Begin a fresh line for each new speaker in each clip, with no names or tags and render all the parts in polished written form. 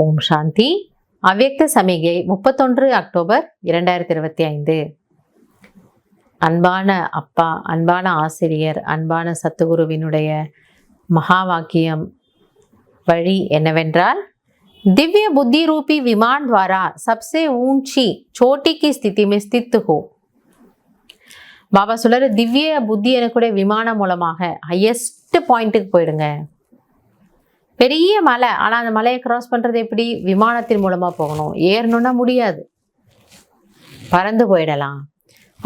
ஓம் சாந்தி. அவ்யக்த சமிகை 31 அக்டோபர் 2025. அன்பான அப்பா, அன்பான ஆசிரியர், அன்பான சத்துகுருவினுடைய மகா வாக்கியம் வழி என்னவென்றால், दिव्य बुद्धि रूपी विमान द्वारा सबसे ऊंची चोटी की स्थिति में स्थित हो. பாபா சொல்றாரு, திவ்ய புத்தி எனக்குடைய விமானம் மூலமாக ஹையஸ்ட் பாயிண்ட்டுக்கு போயிடுங்க. பெரிய மலை, ஆனால் அந்த மலையை கிராஸ் பண்ணுறது எப்படி? விமானத்தின் மூலமாக போகணும். ஏறணுன்னா முடியாது, பறந்து போயிடலாம்.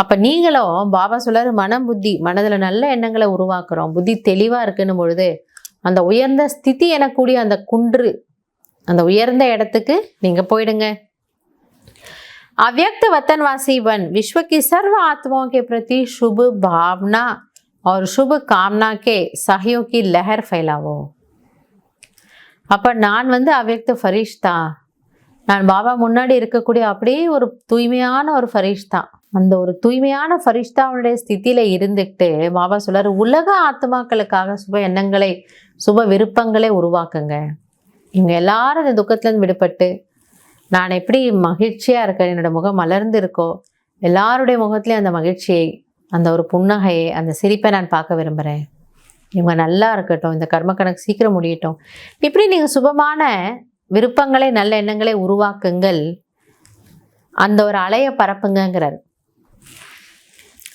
அப்போ நீங்களும் பாபா சொல்றாரு, மனம் புத்தி, மனதில் நல்ல எண்ணங்களை உருவாக்குறோம், புத்தி தெளிவாக இருக்குன்னு பொழுது அந்த உயர்ந்த ஸ்திதி எனக்கூடிய அந்த குன்று, அந்த உயர்ந்த இடத்துக்கு நீங்கள் போயிடுங்க. अव्यक्त वतनवासी वन विश्व की सर्व आत्माओं के प्रति शुभ भावना और शुभ कामना के सहयोग की लहर फैलावो. அப்ப நான் அவ்யக்த ஃபரிஷ்தா, நான் பாபா முன்னாடி இருக்கக்கூடிய அப்படியே ஒரு தூய்மையான ஒரு ஃபரிஷ்தா. அந்த ஒரு தூய்மையான ஃபரிஷ்தாவுடைய ஸ்திதியில இருந்துக்கிட்டு பாபா சொல்றாரு, உலக ஆத்மாக்களுக்காக சுப எண்ணங்களை, சுப விருப்பங்களை உருவாக்குங்க. இவங்க எல்லாரும் இந்த துக்கத்திலிருந்து விடுபட்டு, நான் எப்படி மகிழ்ச்சியாக இருக்கேன், என்னோட முகம் மலர்ந்து இருக்கோ, எல்லாருடைய முகத்துலேயும் அந்த மகிழ்ச்சியை, அந்த ஒரு புன்னகையை, அந்த சிரிப்பை நான் பார்க்க விரும்புகிறேன். இவங்க நல்லா இருக்கட்டும், இந்த கர்ம கணக்கு சீக்கிரம் முடியட்டும். இப்படி நீங்கள் சுபமான விருப்பங்களை, நல்ல எண்ணங்களை உருவாக்குங்கள். அந்த ஒரு அலையை பரப்புங்கிறார்.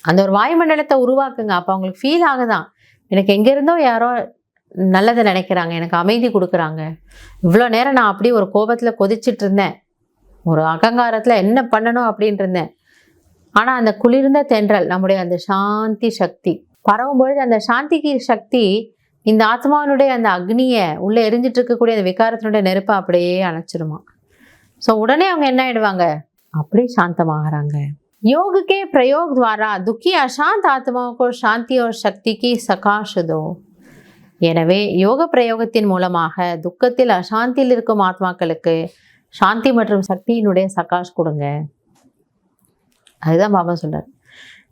அந்த ஒரு வாயுமண்டலத்தை உருவாக்குங்க. அப்போ அவங்களுக்கு ஃபீல் ஆகுதான், எனக்கு எங்கேருந்தோ யாரோ நல்லதை நினைக்கிறாங்க, எனக்கு அமைதி கொடுக்குறாங்க. இவ்வளோ நேரம் நான் அப்படியே ஒரு கோபத்தில் கொதிச்சிட்டு இருந்தேன், ஒரு அகங்காரத்தில் என்ன பண்ணணும் அப்படின்ட்டு இருந்தேன். ஆனால் அந்த குளிர்ந்த தென்றல், நம்முடைய அந்த சாந்தி சக்தி பரவும் பொழுது, அந்த சாந்திக்கு சக்தி இந்த ஆத்மாவினுடைய அந்த அக்னியை, உள்ளே எரிஞ்சிட்டு இருக்கக்கூடிய அந்த விகாரத்தினுடைய நெருப்பை அப்படியே அணைச்சிருமா. ஸோ உடனே அவங்க என்ன ஆயிடுவாங்க, அப்படியே சாந்தமாகறாங்க. योग के प्रयोग द्वारा दुखी अशांत आत्माओं को शांति और शक्ति की सकाश दो. எனவே யோக பிரயோகத்தின் மூலமாக துக்கத்தில், அசாந்தியில் இருக்கும் ஆத்மாக்களுக்கு சாந்தி மற்றும் சக்தியினுடைய சகாஷ் கொடுங்க. அதுதான் பாபா சொல்றார்.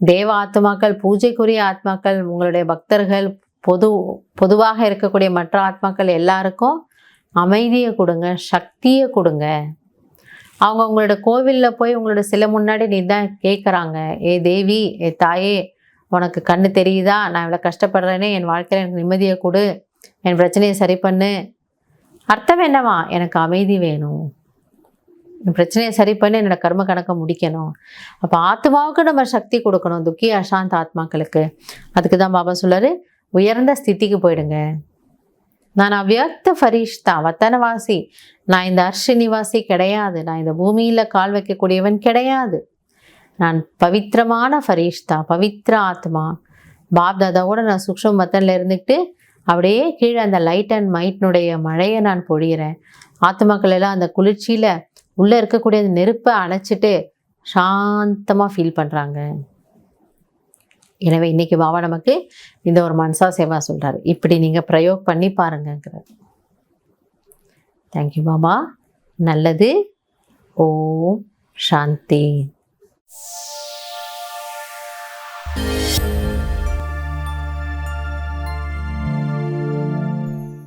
தேவ ஆத்மாக்கள், பூஜைக்குரிய ஆத்மாக்கள், உங்களுடைய பக்தர்கள், பொதுவாக இருக்கக்கூடிய மற்ற ஆத்மாக்கள் எல்லாருக்கும் அமைதியை கொடுங்க, சக்தியை கொடுங்க. அவங்க உங்களோட கோவிலில் போய் உங்களோட சிலை முன்னாடி நீ தான் கேட்குறாங்க, ஏ தேவி, ஏ தாயே, உனக்கு கண்ணு தெரியுதா, நான் இவ்வளோ கஷ்டப்படுறேனே, என் வாழ்க்கையில் எனக்கு நிம்மதியை கொடு, என் பிரச்சனையை சரி பண்ணு. அர்த்தம் என்னவா? எனக்கு அமைதி வேணும், என் பிரச்சனையை சரி பண்ணி என்னோட கர்ம கணக்கை முடிக்கணும். அப்போ ஆத்மாவுக்கு நம்ம சக்தி கொடுக்கணும், துக்கி அசாந்த ஆத்மாக்களுக்கு. அதுக்கு தான் பாபா சொல்றாரு, உயர்ந்த ஸ்திதிக்கு போயிடுங்க. நான் அவ்யக்த ஃபரிஷ்தா, வத்தனவாசி, நான் இந்த அர்ஷ நிவாசி கிடையாது, நான் இந்த பூமியில் கால் வைக்கக்கூடியவன் கிடையாது. நான் பவித்திரமான ஃபரிஷ்தா, பவித்திர ஆத்மா. பாப் தாதாவோட நான் சூக்ஷ்ம மத்தனில் இருந்துக்கிட்டு அப்படியே கீழே அந்த லைட் அண்ட் மைட்னுடைய மழையை நான் பொழிகிறேன். ஆத்மாக்கள் எல்லாம் அந்த குளிர்ச்சியில் உள்ளே இருக்கக்கூடிய அந்த நெருப்பை அணைச்சிட்டு சாந்தமாக ஃபீல் பண்ணுறாங்க. எனவே இன்னைக்கு பாபா நமக்கு இந்த ஒரு மனசா சேவா சொல்கிறார், இப்படி நீங்கள் பிரயோக் பண்ணி பாருங்கிறார். தேங்க்யூ பாபா. நல்லது. ஓம் சாந்தி.